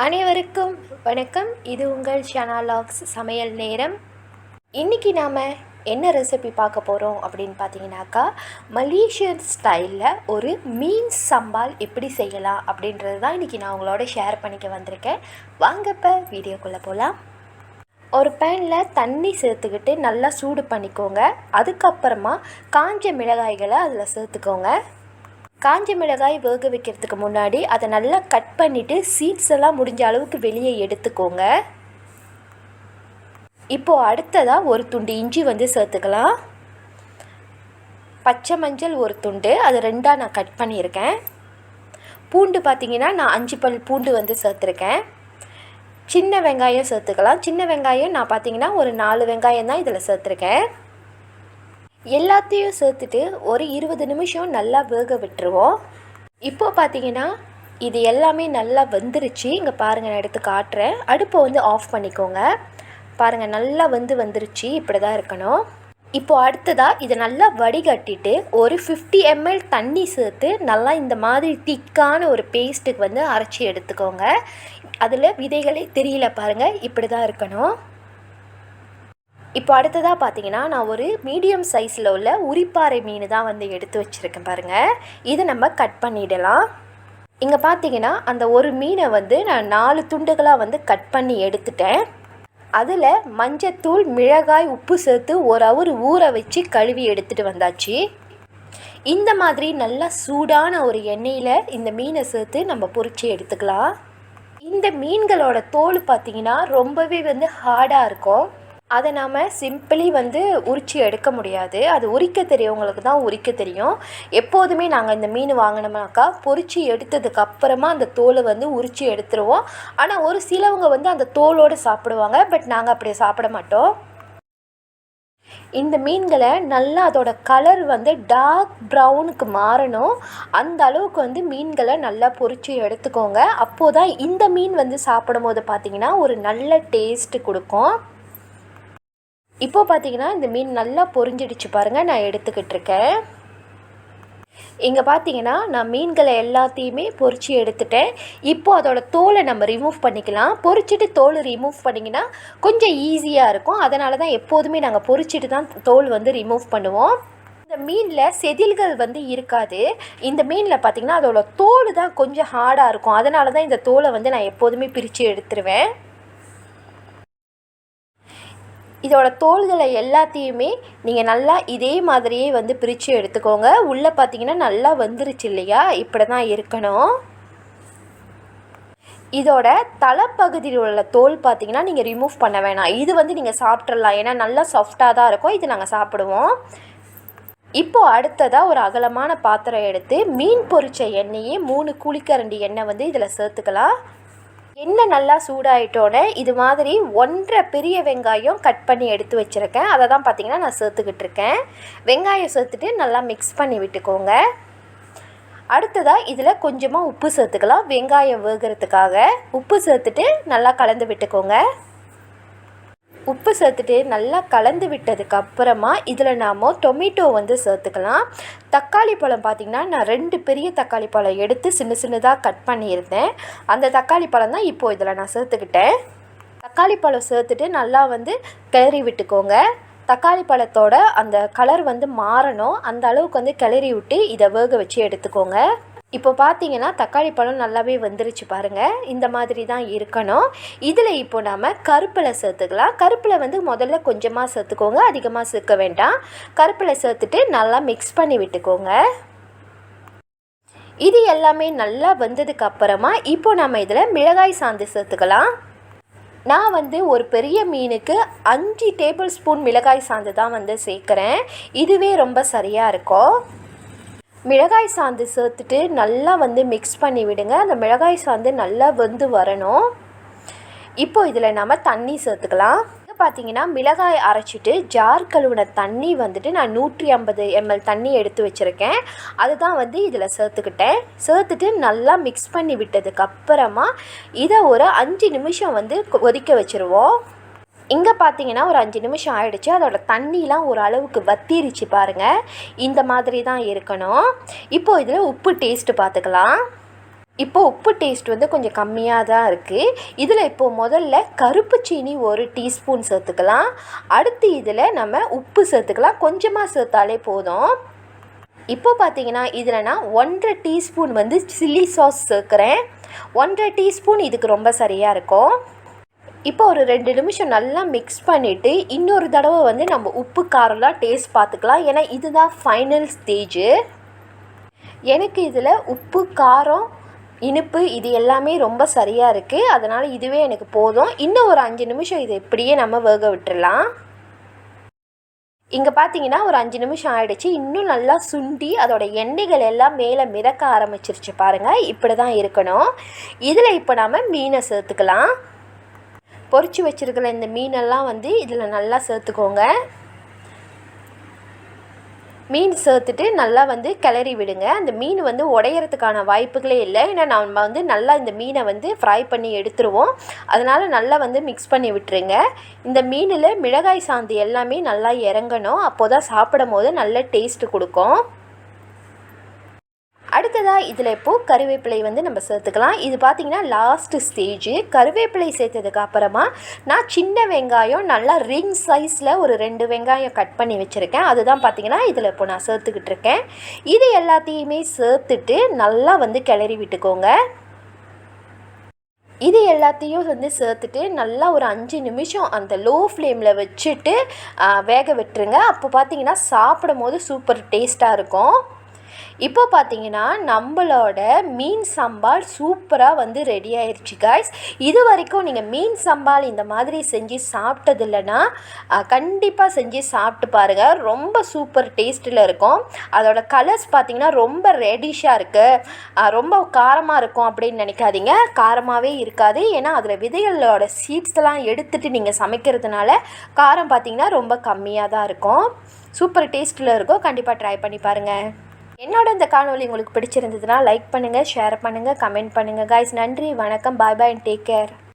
அனைவருக்கும் வணக்கம். இது உங்கள் ஷனா லாக்ஸ் சமையல் நேரம். இன்றைக்கி நாம் என்ன ரெசிபி பார்க்க போகிறோம் அப்படின்னு பார்த்தீங்கன்னாக்கா, மலேசியன் ஸ்டைலில் ஒரு மீன் சம்பால் எப்படி செய்யலாம் அப்படின்றது தான் இன்றைக்கி நான் உங்களோட ஷேர் பண்ணிக்க வந்திருக்கேன். வாங்க இப்போ வீடியோக்குள்ளே போகலாம். ஒரு பேனில் தண்ணி சேர்த்துக்கிட்டு நல்லா சூடு பண்ணிக்கோங்க. அதுக்கப்புறமா காஞ்ச மிளகாய்களை அதில் சேர்த்துக்கோங்க. காஞ்ச மிளகாய் வேக வைக்கிறதுக்கு முன்னாடி அதை நல்லா கட் பண்ணிவிட்டு சீட்ஸ் எல்லாம் முடிஞ்ச அளவுக்கு வெளியே எடுத்துக்கோங்க. இப்போது அடுத்ததாக ஒரு துண்டு இஞ்சி சேர்த்துக்கலாம். பச்சை மஞ்சள் ஒரு துண்டு, அது ரெண்டாக நான் கட் பண்ணியிருக்கேன். பூண்டு பார்த்திங்கன்னா நான் 5 பல் பூண்டு சேர்த்துருக்கேன். சின்ன வெங்காயம் சேர்த்துக்கலாம். சின்ன வெங்காயம் நான் பார்த்திங்கன்னா ஒரு 4 வெங்காயம் தான் இதில் சேர்த்துருக்கேன். எல்லாத்தையும் சேர்த்துட்டு ஒரு 20 நிமிஷம் நல்லா வேக விட்டுருவோம். இப்போது பார்த்தீங்கன்னா இது எல்லாமே நல்லா வெந்துருச்சு. இங்கே பாருங்கள், நான் எடுத்து காட்டுறேன். அடுப்பை ஆஃப் பண்ணிக்கோங்க. பாருங்கள், நல்லா வந்துருச்சு. இப்படி தான் இருக்கணும். இப்போது அடுத்ததாக இதை நல்லா வடிகட்டிட்டு ஒரு 50 ml தண்ணி சேர்த்து நல்லா இந்த மாதிரி திக்கான ஒரு பேஸ்ட்டுக்கு அரைச்சி எடுத்துக்கோங்க. அதில் விதைகளே தெரியல பாருங்கள், இப்படி தான் இருக்கணும். இப்போ அடுத்ததாக பார்த்தீங்கன்னா நான் ஒரு மீடியம் சைஸில் உள்ள உரிப்பாறை மீன் தான் எடுத்து வச்சுருக்கேன் பாருங்கள். இதை நம்ம கட் பண்ணிடலாம். இங்கே பார்த்தீங்கன்னா அந்த ஒரு மீனை நான் 4 துண்டுகளாக கட் பண்ணி எடுத்துட்டேன். அதில் மஞ்சத்தூள், மிளகாய், உப்பு சேர்த்து ஒரு ஹவர் ஊற வச்சு கழுவி எடுத்துகிட்டு வந்தாச்சு. இந்த மாதிரி நல்லா சூடான ஒரு எண்ணெயில் இந்த மீனை சேர்த்து நம்ம பொரித்து எடுத்துக்கலாம். இந்த மீன்களோட தோல் பார்த்திங்கன்னா ரொம்பவே ஹார்டாக இருக்கும். அதை நாம் சிம்பிளி உரித்து எடுக்க முடியாது. அது உரிக்க தெரியவங்களுக்கு தான் உரிக்க தெரியும். எப்போதுமே நாங்கள் இந்த மீன் வாங்கினோம்னாக்கா பொரித்து எடுத்ததுக்கப்புறமா அந்த தோலை உரித்து எடுத்துருவோம். ஆனால் ஒரு சிலவங்க அந்த தோலோடு சாப்பிடுவாங்க. பட் நாங்கள் அப்படி சாப்பிட மாட்டோம். இந்த மீன்களை நல்லா அதோட கலர் டார்க் ப்ரௌனுக்கு மாறணும். அந்த அளவுக்கு மீன்களை நல்லா பொரித்து எடுத்துக்கோங்க. அப்போது தான் இந்த மீன் சாப்பிடும் போது பார்த்திங்கன்னா ஒரு நல்ல டேஸ்ட்டு கொடுக்கும். இப்போ பார்த்தீங்கன்னா இந்த மீன் நல்லா பொரிஞ்சிடுச்சு பாருங்கள். நான் எடுத்துக்கிட்டு இருக்கேன். இங்கே பார்த்தீங்கன்னா நான் மீன்களை எல்லாத்தையுமே பொரித்து எடுத்துட்டேன். இப்போது அதோட தோலை நம்ம ரிமூவ் பண்ணிக்கலாம். பொரிச்சிட்டு தோல் ரிமூவ் பண்ணிங்கன்னா கொஞ்சம் ஈஸியாக இருக்கும். அதனால தான் எப்போதுமே நாங்கள் பொரிச்சிட்டு தான் தோல் ரிமூவ் பண்ணுவோம். இந்த மீனில் செதில்கள் இருக்காது. இந்த மீனில் பார்த்திங்கன்னா அதோட தோல் தான் கொஞ்சம் ஹார்டாக இருக்கும். அதனால தான் இந்த தோலை நான் எப்போதுமே பிரித்து எடுத்துருவேன். இதோட தோள்களை எல்லாத்தையுமே நீங்கள் நல்லா இதே மாதிரியே பிரித்து எடுத்துக்கோங்க. உள்ளே பார்த்தீங்கன்னா நல்லா வந்துருச்சு இல்லையா? இப்படி தான் இருக்கணும். இதோட தலைப்பகுதியில் உள்ள தோல் பார்த்தீங்கன்னா நீங்கள் ரிமூவ் பண்ண வேணாம். இது நீங்கள் சாப்பிட்றலாம். ஏன்னா நல்லா சாஃப்டாக தான் இருக்கும். இது நாங்கள் சாப்பிடுவோம். இப்போது அடுத்ததாக ஒரு அகலமான பாத்திரம் எடுத்து மீன் பொரித்த எண்ணெயே 3 குழிக்கரண்டி எண்ணெய் இதில் சேர்த்துக்கலாம். எண்ணெய் நல்லா சூடாயிட்டோன்னே இது மாதிரி 1.5 பெரிய வெங்காயம் கட் பண்ணி எடுத்து வச்சுருக்கேன். அதை தான் பார்த்திங்கன்னா நான் சேர்த்துக்கிட்டு இருக்கேன். வெங்காயம் சேர்த்துட்டு நல்லா மிக்ஸ் பண்ணி விட்டுக்கோங்க. அடுத்ததாக இதில் கொஞ்சமாக உப்பு சேர்த்துக்கலாம். வெங்காயம் வேகிறதுக்காக உப்பு சேர்த்துட்டு நல்லா கலந்து விட்டுக்கோங்க. உப்பு சேர்த்துட்டு நல்லா கலந்து விட்டதுக்கப்புறமா இதில் நாம் டொமேட்டோ சேர்த்துக்கலாம். தக்காளி பழம் பார்த்திங்கன்னா நான் 2 பெரிய தக்காளி பழம் எடுத்து சின்னதாக கட் பண்ணியிருந்தேன். அந்த தக்காளி பழம் தான் இப்போது இதில் நான் சேர்த்துக்கிட்டேன். தக்காளி பழம் சேர்த்துட்டு நல்லா கிளறி விட்டுக்கோங்க. தக்காளி பழத்தோட அந்த கலர் மாறணும். அந்த அளவுக்கு கிளறி விட்டு இதை வேக வச்சு எடுத்துக்கோங்க. இப்போ பார்த்தீங்கன்னா தக்காளி பழம் நல்லாவே வந்துருச்சு பாருங்கள். இந்த மாதிரி தான் இருக்கணும். இதில் இப்போ நாம் கருப்பிலை சேர்த்துக்கலாம். கருப்பிலை முதல்ல கொஞ்சமாக சேர்த்துக்கோங்க, அதிகமாக சேர்க்க வேண்டாம். கருப்பிலை சேர்த்துட்டு நல்லா மிக்ஸ் பண்ணி விட்டுக்கோங்க. இது எல்லாமே நல்லா வந்ததுக்கு அப்புறமா இப்போ நம்ம இதில் மிளகாய் சாந்து சேர்த்துக்கலாம். நான் ஒரு பெரிய மீனுக்கு 5 டேபிள் ஸ்பூன் மிளகாய் சாந்து தான் சேர்க்குறேன். இதுவே ரொம்ப சரியாக இருக்கும். மிளகாய் சாந்து சேர்த்துட்டு நல்லா மிக்ஸ் பண்ணி விடுங்க. அந்த மிளகாய் சாந்து நல்லா வரணும். இப்போ இதில் நம்ம தண்ணி சேர்த்துக்கலாம். பார்த்தீங்கன்னா மிளகாய் அரைச்சிட்டு ஜார் கழுவின தண்ணி நான் 150 ml தண்ணி எடுத்து வச்சுருக்கேன். அதுதான் இதில் சேர்த்துக்கிட்டேன். சேர்த்துட்டு நல்லா மிக்ஸ் பண்ணி விட்டதுக்கப்புறமா இதை ஒரு 5 நிமிஷம் கொதிக்க வச்சுருவோம். இங்கே பார்த்தீங்கன்னா ஒரு 5 நிமிஷம் ஆகிடுச்சு. அதோட தண்ணிலாம் ஒரு அளவுக்கு வத்திருச்சு பாருங்கள். இந்த மாதிரி தான் இருக்கணும். இப்போது இதில் உப்பு டேஸ்ட்டு பார்த்துக்கலாம். இப்போ உப்பு டேஸ்ட் வந்து கொஞ்சம் கம்மியாக தான் இருக்குது. இதில் இப்போது முதல்ல கருப்பு சீனி 1 டீஸ்பூன் சேர்த்துக்கலாம். அடுத்து இதில் நம்ம உப்பு சேர்த்துக்கலாம். கொஞ்சமாக சேர்த்தாலே போதும். இப்போ பார்த்தீங்கன்னா இதில் நான் 1.5 டீஸ்பூன் வந்து சில்லி சாஸ் சேர்க்குறேன். 1.5 டீஸ்பூன் இதுக்கு ரொம்ப சரியாக இருக்கும். இப்போ ஒரு 2 நிமிஷம் நல்லா மிக்ஸ் பண்ணிவிட்டு இன்னொரு தடவை வந்து நம்ம உப்பு காரம்லாம் டேஸ்ட் பார்த்துக்கலாம். ஏன்னா இதுதான் ஃபைனல் ஸ்டேஜு. எனக்கு இதில் உப்பு, காரம், இனிப்பு இது எல்லாமே ரொம்ப சரியாக இருக்குது. அதனால் இதுவே எனக்கு போதும். இன்னும் ஒரு 5 நிமிஷம் இதை இப்படியே நம்ம வேக விட்டுடலாம். இங்கே பார்த்தீங்கன்னா ஒரு 5 நிமிஷம் ஆகிடுச்சு. இன்னும் நல்லா சுண்டி அதோட எண்ணெய்கள் எல்லாம் மேலே மிதக்க ஆரம்பிச்சிருச்சு பாருங்கள். இப்படி தான் இருக்கணும். இதில் இப்போ நம்ம மீனை சேர்த்துக்கலாம். பொரிச்சு வச்சுருக்கிற இந்த மீனெல்லாம் வந்து இதில் நல்லா சேர்த்துக்கோங்க. மீன் சேர்த்துட்டு நல்லா வந்து கிளறி விடுங்க. அந்த மீன் வந்து உடையறதுக்கான வாய்ப்புகளே இல்லை. ஏன்னா நம்ம வந்து நல்லா இந்த மீனை வந்து ஃப்ரை பண்ணி எடுத்துருவோம். அதனால் நல்லா வந்து மிக்ஸ் பண்ணி விட்டுருங்க. இந்த மீனில் மிளகாய் சாந்து எல்லாமே நல்லா இறங்கணும். அப்போ தான் சாப்பிடும் போது நல்ல டேஸ்ட்டு கொடுக்கும். அடுத்ததாக இதில் இப்போது கருவேப்பிலை வந்து நம்ம சேர்த்துக்கலாம். இது பார்த்திங்கன்னா லாஸ்ட்டு ஸ்டேஜு. கருவேப்பிலை சேர்த்ததுக்கு அப்புறமா நான் சின்ன வெங்காயம் நல்லா ரிங் சைஸில் ஒரு 2 வெங்காயம் கட் பண்ணி வச்சுருக்கேன். அதுதான் பார்த்திங்கன்னா இதில் இப்போ நான் சேர்த்துக்கிட்டு இருக்கேன். இது எல்லாத்தையுமே சேர்த்துட்டு நல்லா வந்து கிளறி விட்டுக்கோங்க. இது எல்லாத்தையும் வந்து சேர்த்துட்டு நல்லா ஒரு 5 நிமிஷம் அந்த லோ ஃப்ளேமில் வச்சுட்டு வேக விட்டுருங்க. அப்போ பார்த்திங்கன்னா சாப்பிடும் போது சூப்பர் டேஸ்ட்டாக இருக்கும். இப்போ பார்த்தீங்கன்னா நம்மளோட மீன் சம்பால் சூப்பராக வந்து ரெடி ஆயிடுச்சு காய்ஸ். இது வரைக்கும் நீங்கள் மீன் சம்பால் இந்த மாதிரி செஞ்சு சாப்பிட்டது இல்லைன்னா கண்டிப்பாக செஞ்சு சாப்பிட்டு பாருங்கள். ரொம்ப சூப்பர் டேஸ்ட்டில் இருக்கும். அதோட கலர்ஸ் பார்த்திங்கன்னா ரொம்ப ரெடிஷாக இருக்குது. ரொம்ப காரமாக இருக்கும் அப்படின்னு நினைக்காதீங்க. காரமாகவே இருக்காது. ஏன்னா அதில் விதைகளோட சீட்ஸ்லாம் எடுத்துகிட்டு நீங்கள் சமைக்கிறதுனால காரம் பார்த்திங்கன்னா ரொம்ப கம்மியாக தான் இருக்கும். சூப்பர் டேஸ்ட்டில் இருக்கும். கண்டிப்பாக ட்ரை பண்ணி பாருங்கள். என்னோட இந்த காணொலி உங்களுக்கு பிடிச்சிருந்ததுன்னா லைக் பண்ணுங்கள், ஷேர் பண்ணுங்கள், கமெண்ட் பண்ணுங்கள் காய்ஸ். நன்றி, வணக்கம், பாய் பாய் அண்ட் டேக் கேர்.